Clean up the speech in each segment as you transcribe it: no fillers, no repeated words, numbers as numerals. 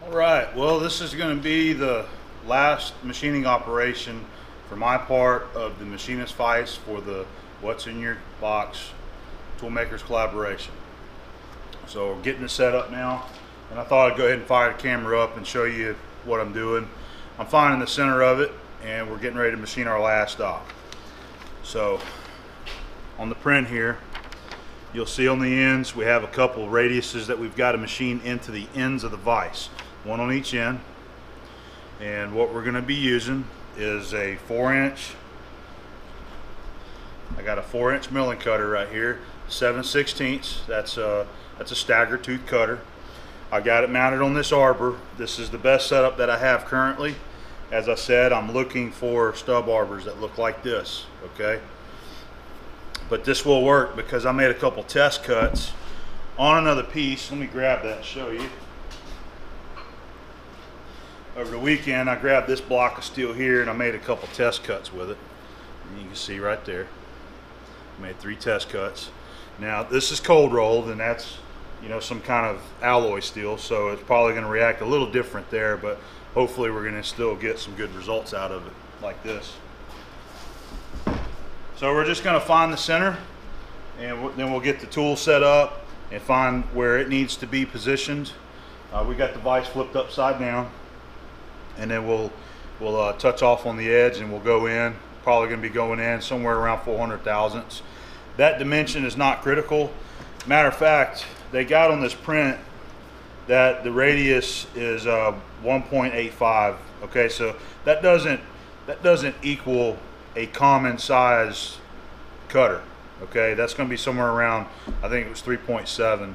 Alright, well this is going to be the last machining operation for my part of the Machinist Vise for the What's in Your Box Toolmakers collaboration. So we're getting it set up now, and I thought I'd go ahead and fire the camera up and show you what I'm doing. I'm finding the center of it, and we're getting ready to machine our last stop. So on the print here, you'll see on the ends we have a couple radiuses that we've got to machine into the ends of the vise, one on each end. And what we're going to be using is a 4-inch, I got a 4-inch milling cutter right here, 7/16. That's a staggered tooth cutter. I got it mounted on this arbor. This is the best setup that I have currently. As I said, I'm looking for stub arbors that look like this, okay? But this will work because I made a couple test cuts on another piece. Let me grab that and show you. Over the weekend, I grabbed this block of steel here and I made a couple test cuts with it. And you can see right there, I made 3 test cuts. Now this is cold rolled, and that's, you know, some kind of alloy steel, so it's probably going to react a little different there, but hopefully we're going to still get some good results out of it like this. So we're just going to find the center, and then we'll get the tool set up and find where it needs to be positioned. We got the vise flipped upside down, and then we'll touch off on the edge, and we'll go in. Probably going to be going in somewhere around 400 thousandths. That dimension is not critical. Matter of fact, they got on this print that the radius is 1.85. Okay, so that doesn't equal a common size cutter. Okay, that's going to be somewhere around, I think it was 3.7.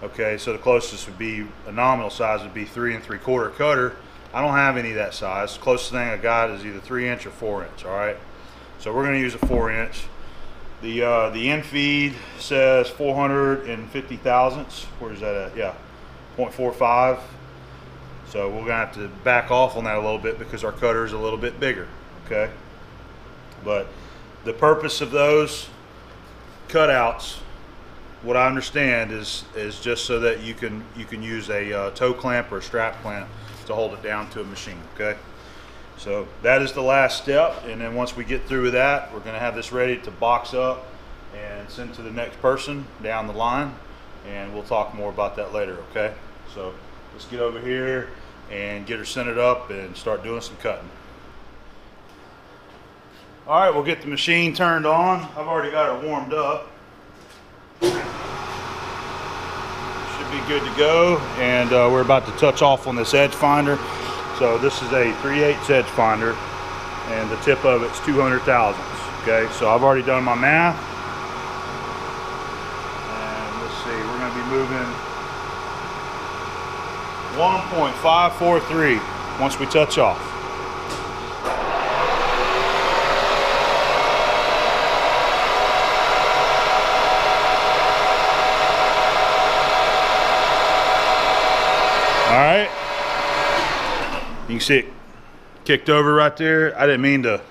Okay, so the closest would be, a nominal size would be 3 3/4 cutter. I don't have any of that size. The closest thing I got is either 3-inch or 4-inch. All right, so we're going to use a 4-inch. The end feed says 450 thousandths. Where's that at? Yeah, 0.45. So we're gonna have to back off on that a little bit because our cutter is a little bit bigger. Okay, but the purpose of those cutouts, what I understand, is just so that you can use a toe clamp or a strap clamp to hold it down to a machine. Okay, so that is the last step, and then once we get through with that, we're going to have this ready to box up and send to the next person down the line, and we'll talk more about that later. Okay, so let's get over here and get her centered up and start doing some cutting. All right, we'll get the machine turned on. I've already got her warmed up. Should be good to go, and we're about to touch off on this edge finder. So this is a 3/8 edge finder, and the tip of it's 200 thousandths. Okay, so I've already done my math, and let's see, we're going to be moving 1.543 once we touch off. All right. You can see it kicked over right there. I didn't mean to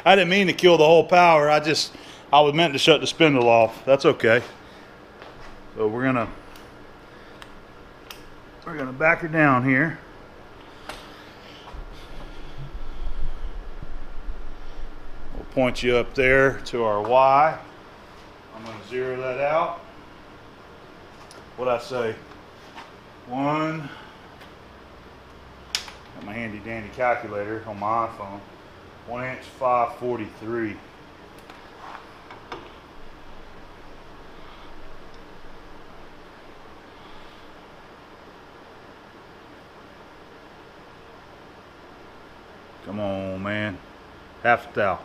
I didn't mean to kill the whole power. I was meant to shut the spindle off. That's okay. So we're gonna back her down here. We'll point you up there to our Y. I'm gonna zero that out. What'd I say? 1. Got my handy dandy calculator on my iPhone. 1-inch 543. Come on, man. Half a thou.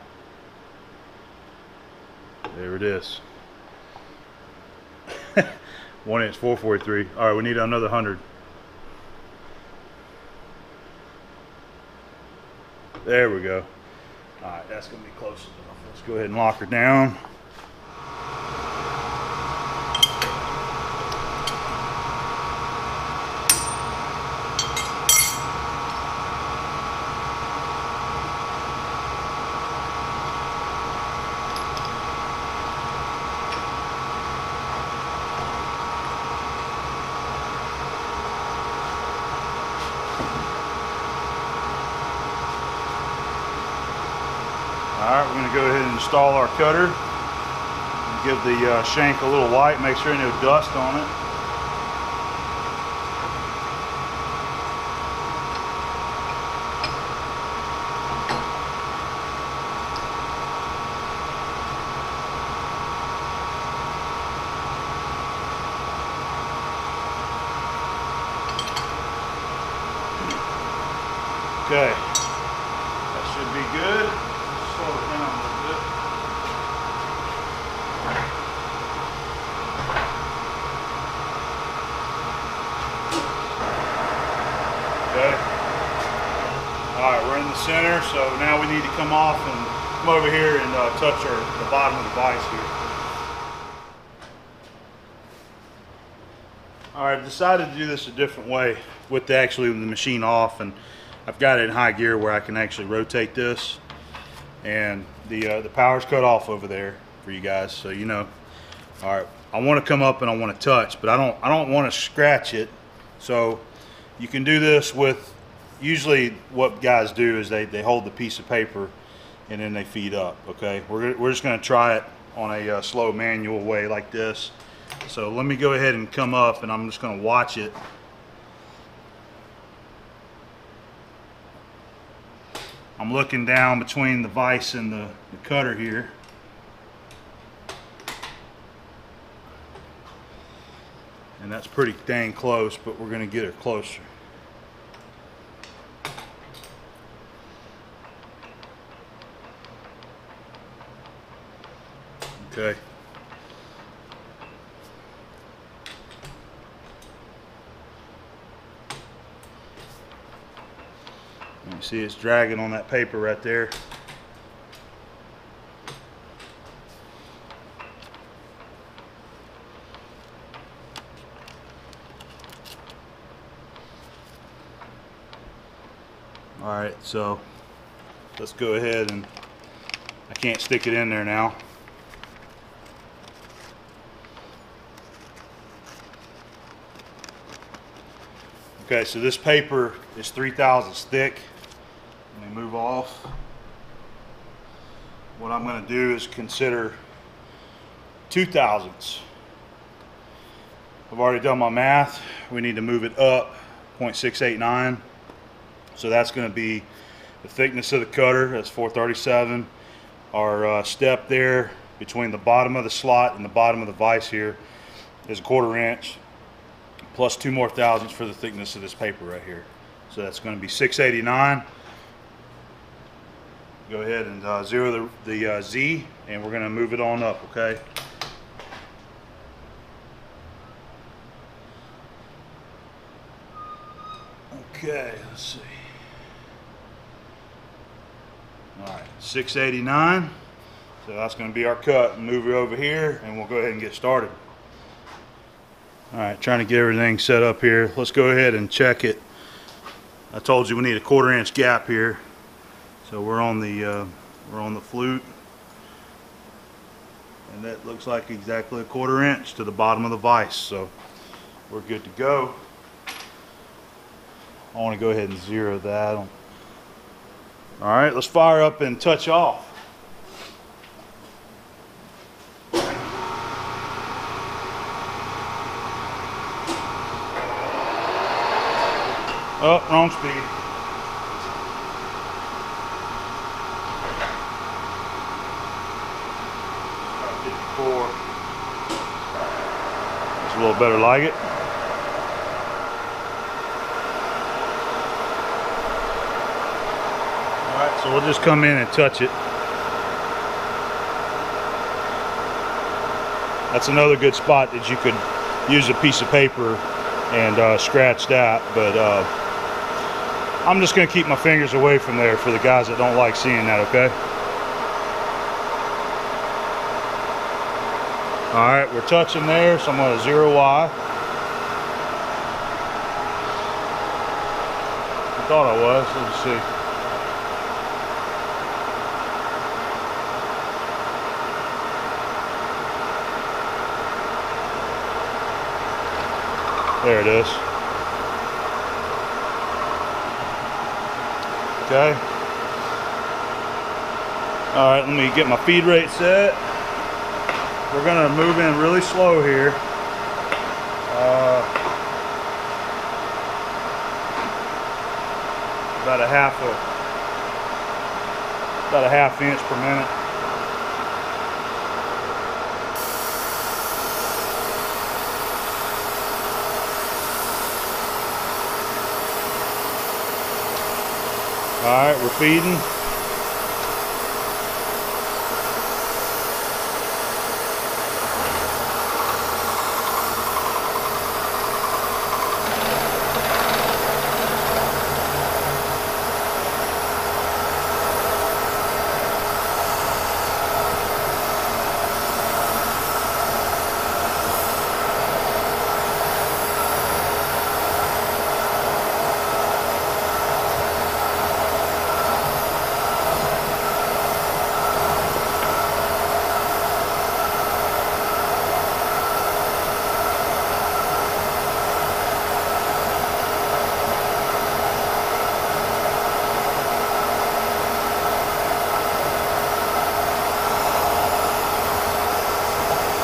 There it is. 1-inch 443. All right, we need another 100. There we go. All right, that's gonna be close enough. Let's go ahead and lock her down. to go ahead and install our cutter. Give the shank a little wipe, make sure no dust on it. Okay, that should be good. Let's slow it down a little bit. Okay. Alright, we're in the center, so now we need to come off and come over here and touch the bottom of the vise here. Alright, I've decided to do this a different way with the machine off, and I've got it in high gear where I can actually rotate this, and the power's cut off over there for you guys, so you know. All right, I want to come up and I want to touch, but I don't want to scratch it. So you can do this with, usually what guys do is they hold the piece of paper and then they feed up. Okay, we're just going to try it on a slow manual way like this. So let me go ahead and come up, and I'm just going to watch it. I'm looking down between the vise and the cutter here. And that's pretty dang close, but we're going to get her closer. Okay. You see it's dragging on that paper right there. Alright, so let's go ahead, and I can't stick it in there now. Okay, so this paper is 3/1000 thick. Let me move off. What I'm going to do is consider 2/1000. I've already done my math. We need to move it up 0.689. So that's going to be the thickness of the cutter. That's 437. Our step there between the bottom of the slot and the bottom of the vise here is 1/4 inch, plus 2 more thousandths for the thickness of this paper right here. So that's going to be 689. Go ahead and zero the Z, and we're going to move it on up, okay? Okay, let's see. Alright, 689. So that's going to be our cut. Move it over here, and we'll go ahead and get started. Alright, trying to get everything set up here. Let's go ahead and check it. I told you we need a 1/4 inch gap here. So we're on the flute, and that looks like exactly a 1/4 inch to the bottom of the vise. So we're good to go. I want to go ahead and zero that. All right, let's fire up and touch off. Oh, wrong speed. It's a little better like it. Alright, so we'll just come in and touch it. That's another good spot that you could use a piece of paper and scratch that, but I'm just going to keep my fingers away from there for the guys that don't like seeing that, okay? Alright, we're touching there, so I'm going to zero Y. I thought I was. Let's see. There it is. Okay. All right, let me get my feed rate set. We're gonna move in really slow here. About a half inch per minute. All right, we're feeding.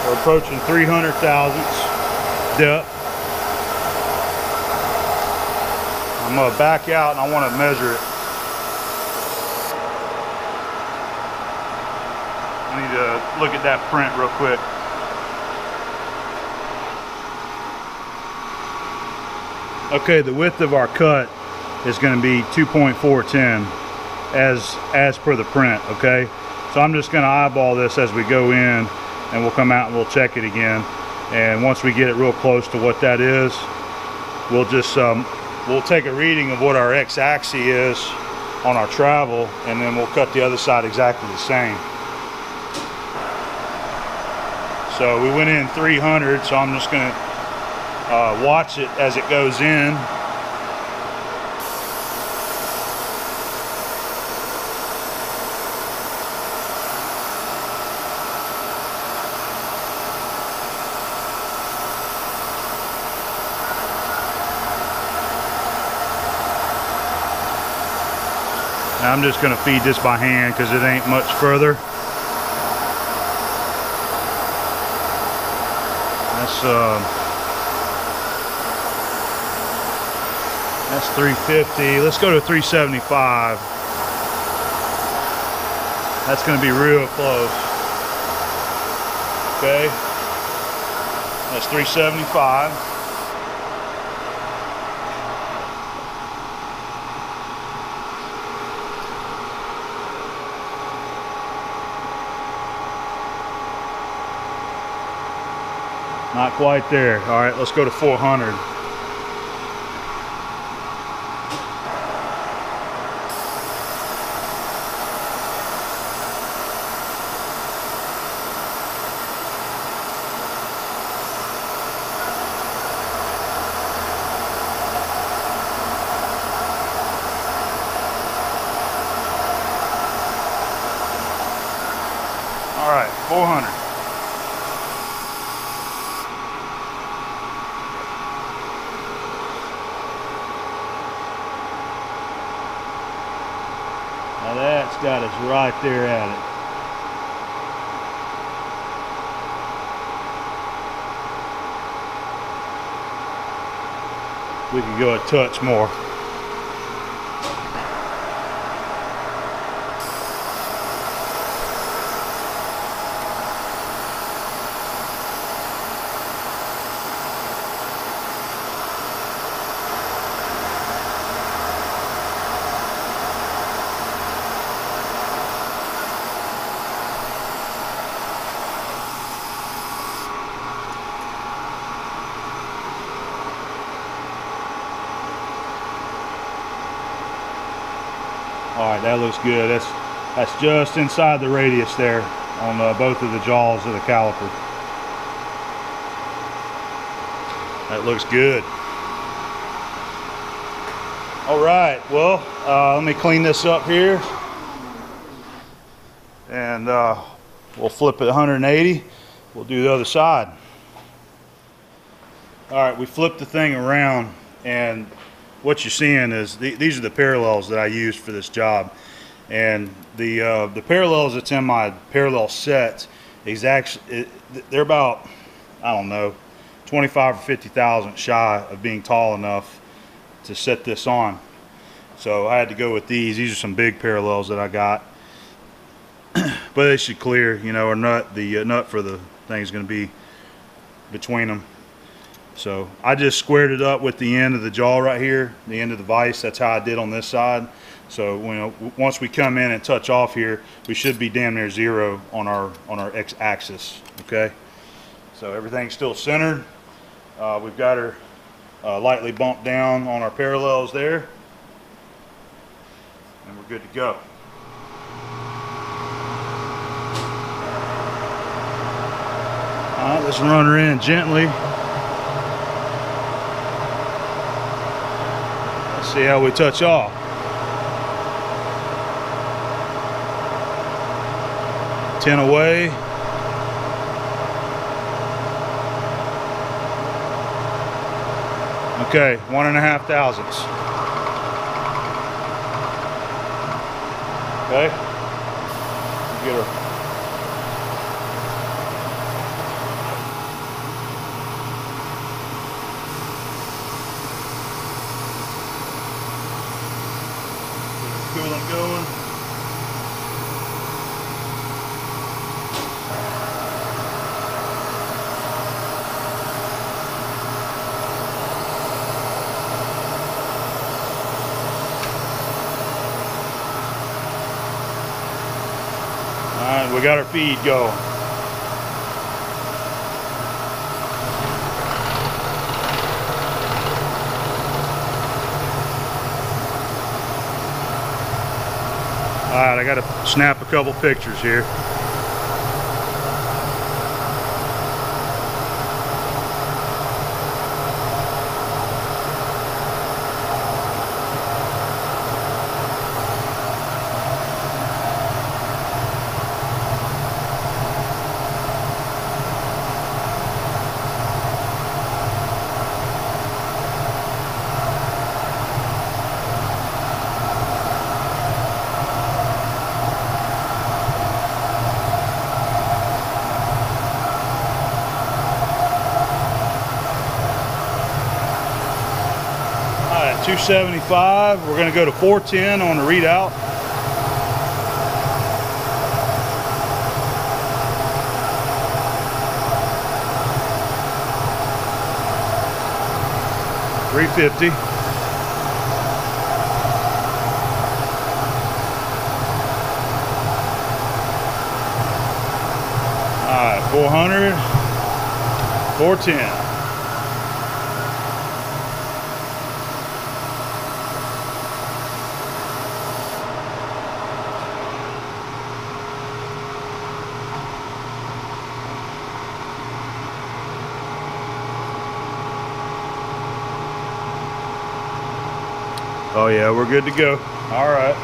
We're approaching 300 thousandths depth. I'm going to back out and I want to measure it. I need to look at that print real quick. Okay, the width of our cut is going to be 2.410 as per the print, okay? So I'm just going to eyeball this as we go in, and we'll come out and we'll check it again. And once we get it real close to what that is, we'll just we'll take a reading of what our x-axis is on our travel, and then we'll cut the other side exactly the same. So we went in 300, so I'm just going to watch it as it goes in. I'm just going to feed this by hand because it ain't much further. That's 350. Let's go to 375. That's going to be real close. Okay. That's 375. Not quite there. All right, let's go to 400. All right, 400. Now that's got us right there at it. We can go a touch more. All right, that looks good. That's just inside the radius there on both of the jaws of the caliper. That looks good. All right, well, let me clean this up here, and we'll flip it 180. We'll do the other side. All right, we flipped the thing around, and what you're seeing is these are the parallels that I used for this job. And the parallels that's in my parallel set is actually, they're about, I don't know, 25 or 50 thousandths shy of being tall enough to set this on. So I had to go with these. These are some big parallels that I got. But they should clear, you know, the nut for the thing is going to be between them. So I just squared it up with the end of the jaw right here, the end of the vise. That's how I did on this side. So once we come in and touch off here, we should be damn near zero on our x-axis. Okay. So everything's still centered. We've got her lightly bumped down on our parallels there, and we're good to go. All right, let's run her in gently. Let's see how we touch off. Ten away. Okay, 1.5 thousandths. Okay, get her. Coolant going. Alright, we got our feed going. Alright, I got to snap a couple pictures here. Alright, 275. We're going to go to 410 on the readout. $350. Alright, 400, 410. Oh yeah, we're good to go. All right.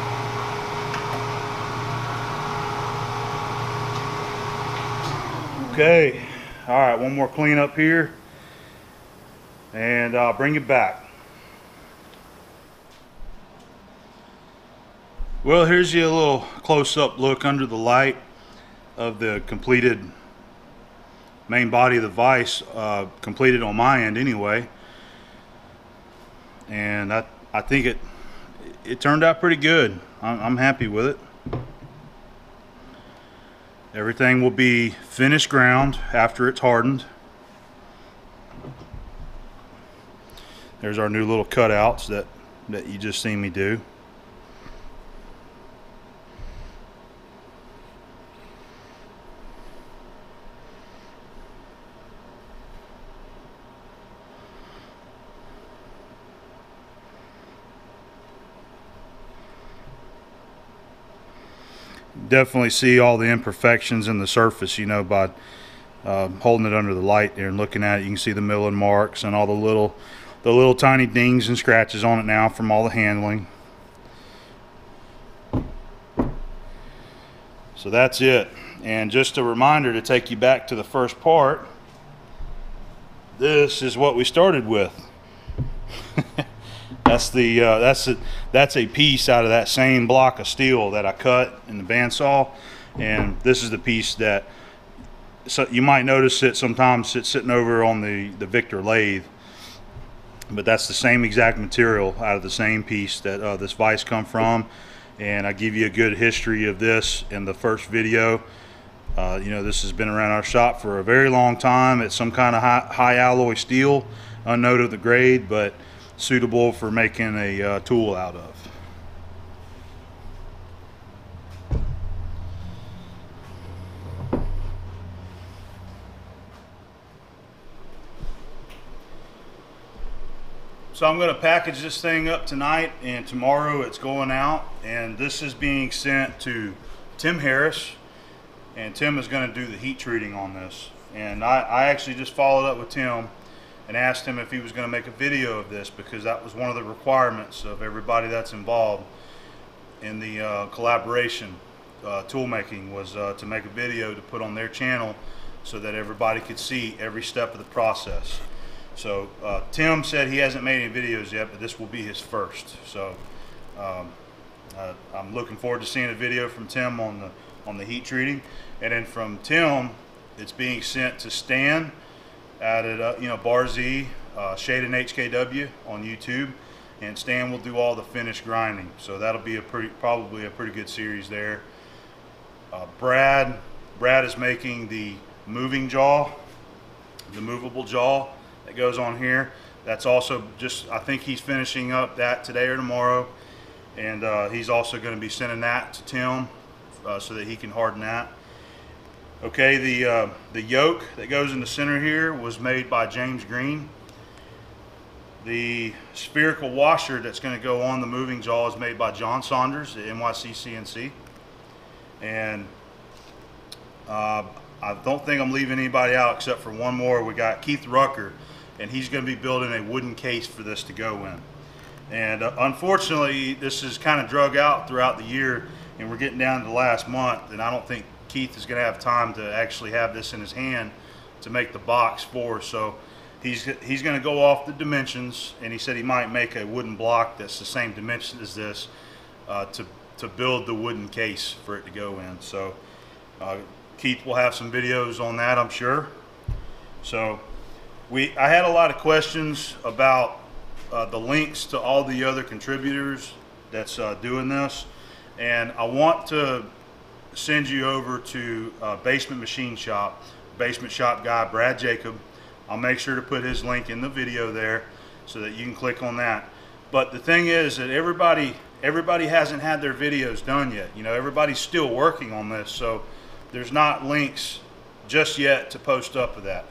Okay. All right, one more clean up here, and I'll bring it back. Well, here's you a little close-up look under the light of the completed main body of the vise, completed on my end anyway. And I think it turned out pretty good. I'm happy with it. Everything will be finished ground after it's hardened. There's our new little cutouts that you just seen me do. Definitely see all the imperfections in the surface, you know, by holding it under the light there and looking at it. You can see the milling marks and all the little tiny dings and scratches on it now from all the handling. So that's it. And just a reminder to take you back to the first part. This is what we started with. That's a piece out of that same block of steel that I cut in the bandsaw, and this is the piece that, so you might notice it sometimes it's sitting over on the Victor lathe, but that's the same exact material out of the same piece that this vise come from. And I give you a good history of this in the first video. You know, this has been around our shop for a very long time. It's some kind of high alloy steel, unknown of the grade, but suitable for making a tool out of. So I'm going to package this thing up tonight, and tomorrow it's going out, and this is being sent to Tim Harris, and Tim is going to do the heat treating on this. And I actually just followed up with Tim and asked him if he was going to make a video of this, because that was one of the requirements of everybody that's involved in the collaboration tool making, was to make a video to put on their channel so that everybody could see every step of the process. So Tim said he hasn't made any videos yet, but this will be his first. So I'm looking forward to seeing a video from Tim on the heat treating, and then from Tim, it's being sent to Stan out at Bar Z, Shade and HKW on YouTube, and Stan will do all the finished grinding. So that'll be probably a pretty good series there. Brad is making the moving jaw, the movable jaw that goes on here. That's also just, I think he's finishing up that today or tomorrow, and he's also going to be sending that to Tim so that he can harden that. Okay, the yoke that goes in the center here was made by James Green. The spherical washer that's going to go on the moving jaw is made by John Saunders at NYC CNC. And I don't think I'm leaving anybody out except for one more. We got Keith Rucker, and he's going to be building a wooden case for this to go in. And unfortunately, this is kind of drug out throughout the year, and we're getting down to the last month, and I don't think Keith is going to have time to actually have this in his hand to make the box for us. So he's going to go off the dimensions, and he said he might make a wooden block that's the same dimension as this to build the wooden case for it to go in. So Keith will have some videos on that, I'm sure. So I had a lot of questions about the links to all the other contributors that's doing this, and I want to send you over to Basement Machine Shop, basement shop guy Brad Jacob. I'll make sure to put his link in the video there so that you can click on that. But the thing is that everybody hasn't had their videos done yet. You know, everybody's still working on this, so there's not links just yet to post up of that.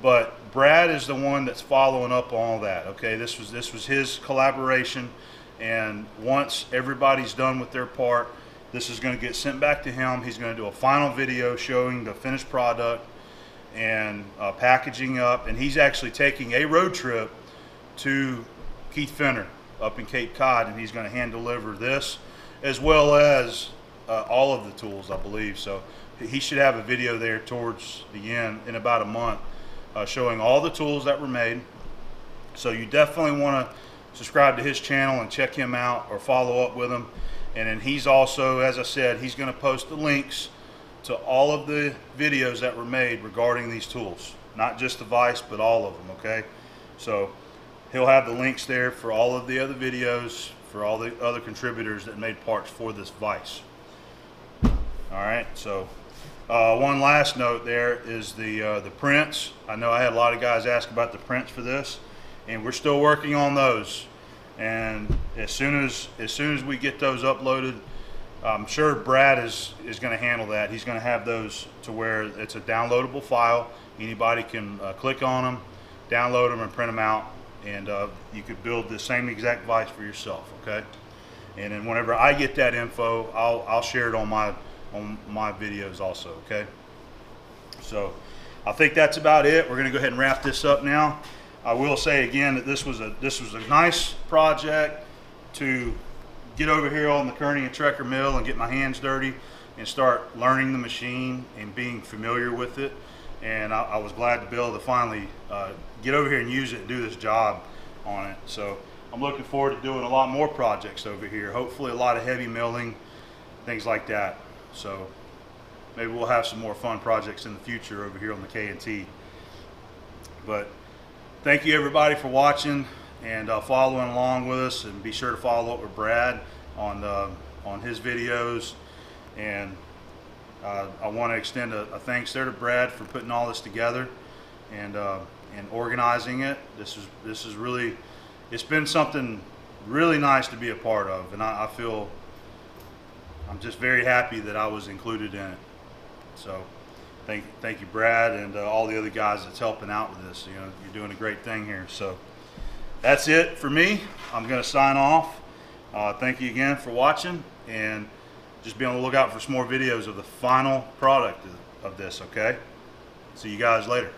But Brad is the one that's following up on all that. Okay, this was his collaboration, and once everybody's done with their part, this is going to get sent back to him. He's going to do a final video showing the finished product and packaging up, and he's actually taking a road trip to Keith Fenner up in Cape Cod, and he's going to hand deliver this as well as all of the tools, I believe. So he should have a video there towards the end in about a month showing all the tools that were made. So you definitely want to subscribe to his channel and check him out or follow up with him. And then he's also, as I said, he's going to post the links to all of the videos that were made regarding these tools, not just the vise, but all of them. Okay, so he'll have the links there for all of the other videos, for all the other contributors that made parts for this vise. All right, so one last note there is the prints. I know I had a lot of guys ask about the prints for this, and we're still working on those. And as soon as we get those uploaded, I'm sure Brad is going to handle that. He's going to have those to where it's a downloadable file. Anybody can click on them, download them, and print them out, and you could build the same exact vise for yourself. Okay, and then whenever I get that info, I'll share it on my videos also. Okay, so I think that's about it. We're going to go ahead and wrap this up now. I will say again that this was a nice project to get over here on the Kearney and Trecker mill and get my hands dirty and start learning the machine and being familiar with it. And I was glad to be able to finally get over here and use it and do this job on it. So I'm looking forward to doing a lot more projects over here. Hopefully a lot of heavy milling, things like that. So maybe we'll have some more fun projects in the future over here on the K&T. But thank you everybody for watching and following along with us, and be sure to follow up with Brad on his videos. And I want to extend a thanks there to Brad for putting all this together and organizing it. This is really, it's been something really nice to be a part of, and I feel I'm just very happy that I was included in it. So thank you, Brad, and all the other guys that's helping out with this. You know, you're doing a great thing here. So that's it for me. I'm going to sign off. Thank you again for watching, and just be on the lookout for some more videos of the final product of this. Okay, see you guys later.